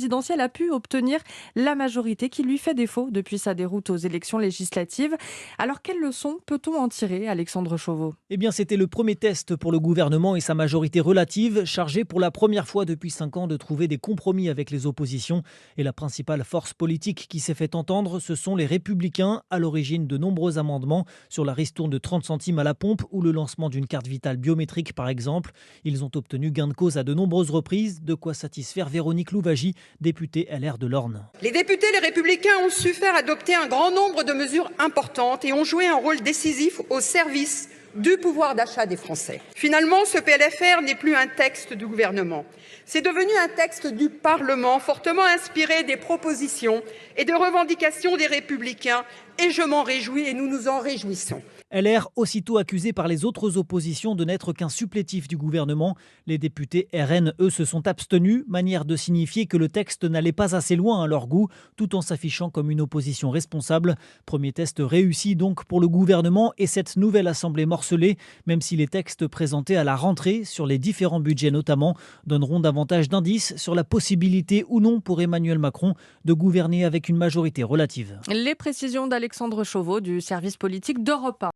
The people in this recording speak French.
présidentielle a pu obtenir la majorité qui lui fait défaut depuis sa déroute aux élections législatives. Alors, quelles leçons peut-on en tirer, Alexandre Chauveau? Eh bien, c'était le premier test pour le gouvernement et sa majorité relative, chargée pour la première fois depuis 5 ans de trouver des compromis avec les oppositions. Et la principale force politique qui s'est fait entendre, ce sont les Républicains, à l'origine de nombreux amendements sur la ristourne de 30 centimes à la pompe ou le lancement d'une carte vitale biométrique, par exemple. Ils ont obtenu gain de cause à de nombreuses reprises, de quoi satisfaire Véronique Louwagie, députée LR de l'Orne. Les députés Les Républicains ont su faire adopter un grand nombre de mesures importantes et ont joué un rôle décisif au service du pouvoir d'achat des Français. Finalement, ce PLFR n'est plus un texte du gouvernement. C'est devenu un texte du Parlement, fortement inspiré des propositions et des revendications des Républicains. Et je m'en réjouis et nous nous en réjouissons. LR, aussitôt accusé par les autres oppositions de n'être qu'un supplétif du gouvernement. Les députés RN, eux, se sont abstenus, manière de signifier que le texte n'allait pas assez loin à leur goût, tout en s'affichant comme une opposition responsable. Premier test réussi donc pour le gouvernement et cette nouvelle assemblée morcelée, même si les textes présentés à la rentrée, sur les différents budgets notamment, donneront davantage d'indices sur la possibilité ou non pour Emmanuel Macron de gouverner avec une majorité relative. Les précisions d'Alexandre Chauveau du service politique d'Europe 1.